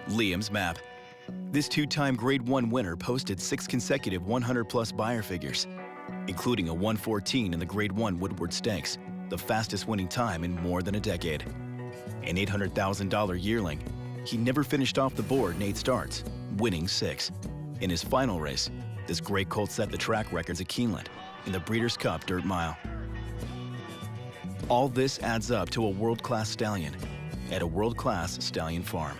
Liam's Map. This two-time Grade 1 winner posted 6 consecutive 100-plus buyer figures, including a 1:14 in the Grade 1 Woodward Stakes, the fastest winning time in more than a decade. An $800,000 yearling, he never finished off the board in 8 starts, winning 6. In his final race, this great colt set the track records at Keeneland in the Breeders' Cup Dirt Mile. All this adds up to a world-class stallion at a world-class stallion farm.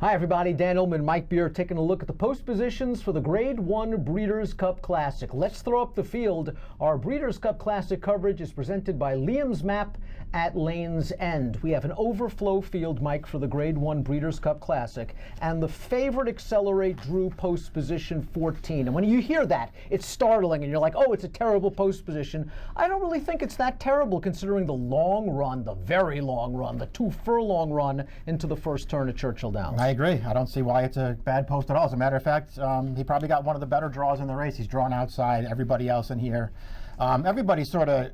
Hi everybody, Dan Illman, Mike Beer taking a look at the post positions for the Grade 1 Breeders' Cup Classic. Let's throw up the field. Our Breeders' Cup Classic coverage is presented by Liam's Map at Lane's End. We have an overflow field, Mike, for the Grade 1 Breeders' Cup Classic, and the favorite Accelerate drew post position 14. And when you hear that, it's startling, and you're like, oh, it's a terrible post position. I don't really think it's that terrible considering the long run, the very long run, the 2-furlong run into the first turn at Churchill Downs. I agree. I don't see why it's a bad post at all. As a matter of fact, he probably got one of the better draws in the race. He's drawn outside everybody else in here. Everybody sort of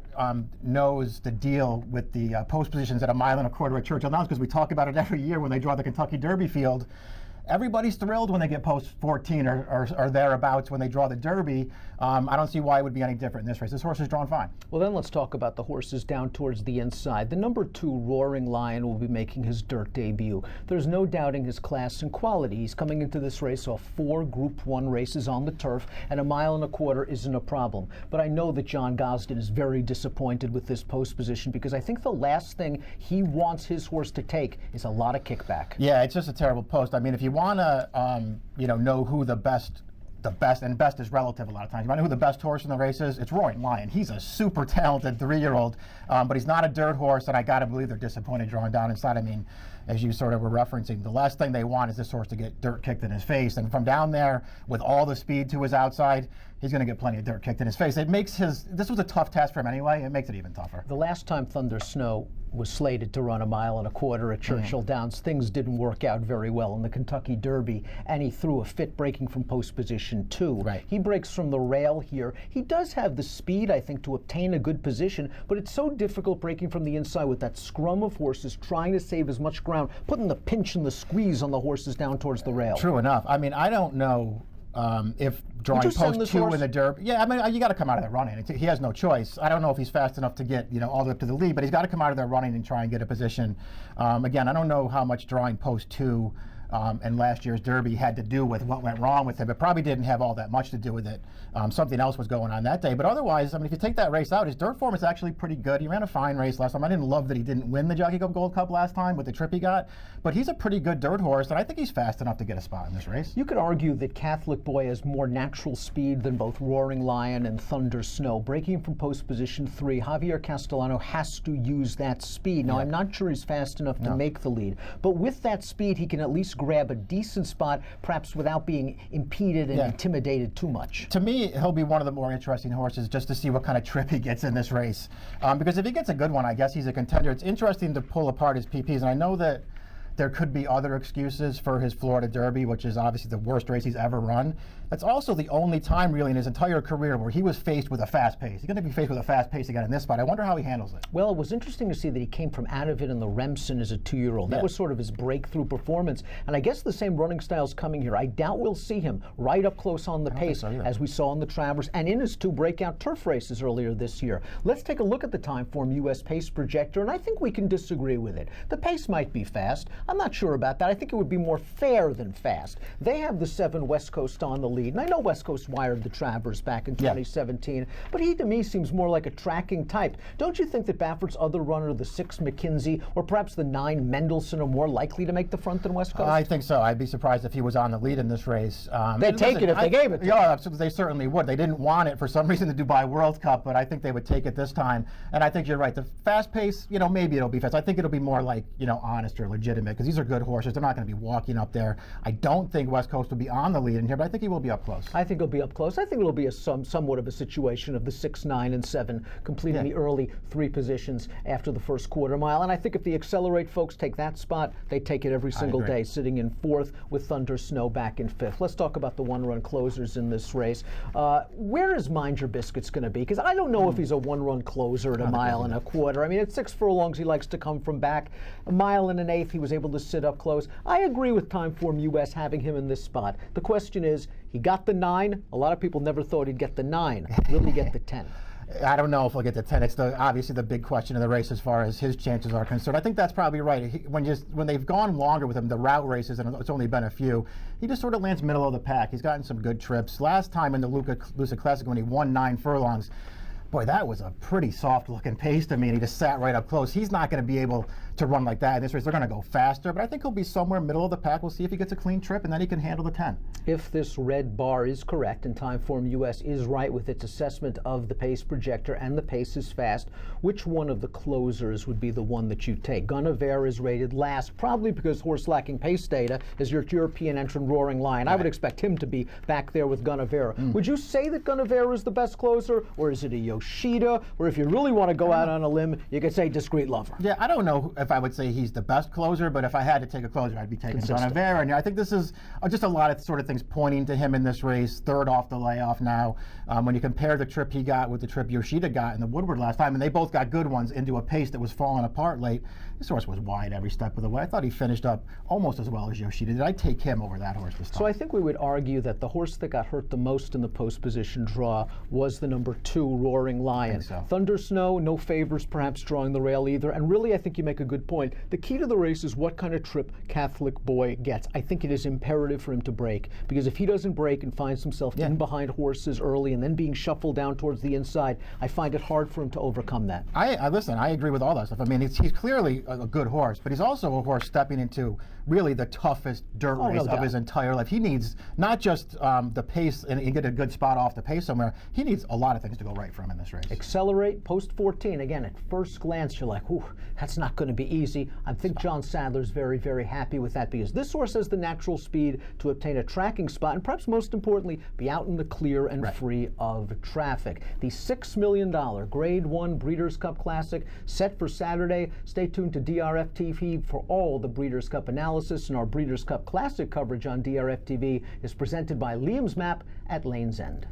knows the deal with the post positions at 1.25 miles at Churchill Downs because we talk about it every year when they draw the Kentucky Derby field. Everybody's thrilled when they get post 14 or thereabouts when they draw the Derby. I don't see why it would be any different in this race. This horse is drawn fine. Well, then let's talk about the horses down towards the inside. The number 2 Roaring Lion will be making his dirt debut. There's no doubting his class and quality. He's coming into this race off 4 Group 1 races on the turf, and 1.25 miles isn't a problem. But I know that John Gosden is very disappointed with this post position because I think the last thing he wants his horse to take is a lot of kickback. Yeah, it's just a terrible post. I mean, if you want to, know who the best, and best is relative a lot of times. You want to know who the best horse in the race is? It's Roaring Lion. He's a super talented 3-year-old, but he's not a dirt horse, and I got to believe they're disappointed drawing down inside. I mean, as you sort of were referencing, the last thing they want is this horse to get dirt kicked in his face, and from down there, with all the speed to his outside, he's going to get plenty of dirt kicked in his face. It makes this was a tough test for him anyway. It makes it even tougher. The last time Thunder Snow was slated to run 1.25 miles at Churchill Downs, things didn't work out very well in the Kentucky Derby, and he threw a fit breaking from post position 2. Right. He breaks from the rail here. He does have the speed, I think, to obtain a good position, but it's so difficult breaking from the inside with that scrum of horses trying to save as much ground, putting the pinch and the squeeze on the horses down towards the rail. True enough. I mean, I don't know if drawing post 2 in the Derby. Yeah, I mean, you got to come out of there running. He has no choice. I don't know if he's fast enough to get all the way up to the lead, but he's got to come out of there running and try and get a position. Again, I don't know how much drawing post 2 and last year's Derby had to do with what went wrong with him. It probably didn't have all that much to do with it. Something else was going on that day. But otherwise, I mean, if you take that race out, his dirt form is actually pretty good. He ran a fine race last time. I didn't love that he didn't win the Jockey Club Gold Cup last time with the trip he got, but he's a pretty good dirt horse, and I think he's fast enough to get a spot in this race. You could argue that Catholic Boy has more natural speed than both Roaring Lion and Thunder Snow. Breaking from post position 3, Javier Castellano has to use that speed. Now, I'm not sure he's fast enough to make the lead, but with that speed, he can at least grab a decent spot, perhaps without being impeded and intimidated too much. To me, he'll be one of the more interesting horses just to see what kind of trip he gets in this race. Because if he gets a good one, I guess he's a contender. It's interesting to pull apart his PPs, and I know that there could be other excuses for his Florida Derby, which is obviously the worst race he's ever run. That's also the only time really in his entire career where he was faced with a fast pace. He's going to be faced with a fast pace again in this spot. I wonder how he handles it. Well, it was interesting to see that he came from out of it in the Remsen as a 2-year-old. That was sort of his breakthrough performance. And I guess the same running style's coming here. I doubt we'll see him right up close on the pace as we saw in the Travers and in his 2 breakout turf races earlier this year. Let's take a look at the Timeform US Pace Projector, and I think we can disagree with it. The pace might be fast. I'm not sure about that. I think it would be more fair than fast. They have the 7 West Coast on the lead, and I know West Coast wired the Travers back in 2017, but he to me seems more like a tracking type. Don't you think that Baffert's other runner, the 6 McKinsey, or perhaps the 9 Mendelssohn, are more likely to make the front than West Coast? I think so. I'd be surprised if he was on the lead in this race. They'd take it if they gave it to him. Yeah, they certainly would. They didn't want it for some reason, the Dubai World Cup, but I think they would take it this time. And I think you're right. The fast pace, maybe it'll be fast. I think it'll be more like, honest or legitimate, because these are good horses. They're not going to be walking up there. I don't think West Coast will be on the lead in here, but I think he will be up close. I think he'll be up close. I think it'll be somewhat of a situation of the 6, 9, and 7 completing the early 3 positions after the first quarter mile. And I think if the Accelerate folks take that spot, they take it every single day, sitting in 4th with Thunder Snow back in 5th. Let's talk about the 1-run closers in this race. Where is Mind Your Biscuits going to be? Because I don't know if he's a 1-run closer at 1.25 miles. I mean, at 6 furlongs, he likes to come from back. 1 1/8 miles, he was able able to sit up close. I agree with Timeform US having him in this spot. The question is, he got the 9. A lot of people never thought he'd get the 9. Will he get the 10? I don't know if he'll get to 10. It's obviously the big question of the race as far as his chances are concerned. I think that's probably right. When they've gone longer with him, the route races, and it's only been a few, he just sort of lands middle of the pack. He's gotten some good trips. Last time in the Lucid Classic when he won 9 furlongs, boy, that was a pretty soft-looking pace to me, and he just sat right up close. He's not going to be able to run like that in this race. They're going to go faster, but I think he'll be somewhere middle of the pack. We'll see if he gets a clean trip, and then he can handle the 10. If this red bar is correct, and Timeform US is right with its assessment of the pace projector, and the pace is fast, which one of the closers would be the one that you take? Guinevere is rated last, probably because horse lacking pace data is your European entrant Roaring Lion. Right. I would expect him to be back there with Guinevere. Would you say that Guinevere is the best closer, or is it a Yoshida, or if you really want to go out on a limb, you could say Discreet Lover? Yeah, I don't know if I would say he's the best closer, but if I had to take a closer, I'd be taking Guinevere. And I think this is just a lot of sort of things pointing to him in this race. Third off the layoff now. When you compare the trip he got with the trip Yoshida got in the Woodward last time, and they both got good ones into a pace that was falling apart late, this horse was wide every step of the way. I thought he finished up almost as well as Yoshida did. I'd take him over that horse this time. So I think we would argue that the horse that got hurt the most in the post position draw was the number 2, Roaring Lion. So. Thunder Snow, no favors perhaps drawing the rail either. And really, I think you make a good point. The key to the race is what kind of trip Catholic Boy gets. I think it is imperative for him to break, because if he doesn't break and finds himself in behind horses early and then being shuffled down towards the inside, I find it hard for him to overcome that. Listen, I agree with all that stuff. I mean, he's clearly a good horse, but he's also a horse stepping into really the toughest dirt race of his entire life. He needs not just the pace and get a good spot off the pace somewhere. He needs a lot of things to go right for him in this race. Accelerate, post 14. Again, at first glance, you're like, ooh, that's not going to be easy. I think John Sadler's very, very happy with that, because this horse has the natural speed to obtain a tracking spot, and perhaps most importantly, be out in the clear and free of traffic. The $6 million Grade 1 Breeders' Cup Classic set for Saturday. Stay tuned to DRF TV for all the Breeders' Cup analysis, and our Breeders' Cup Classic coverage on DRF TV is presented by Liam's Map at Lane's End.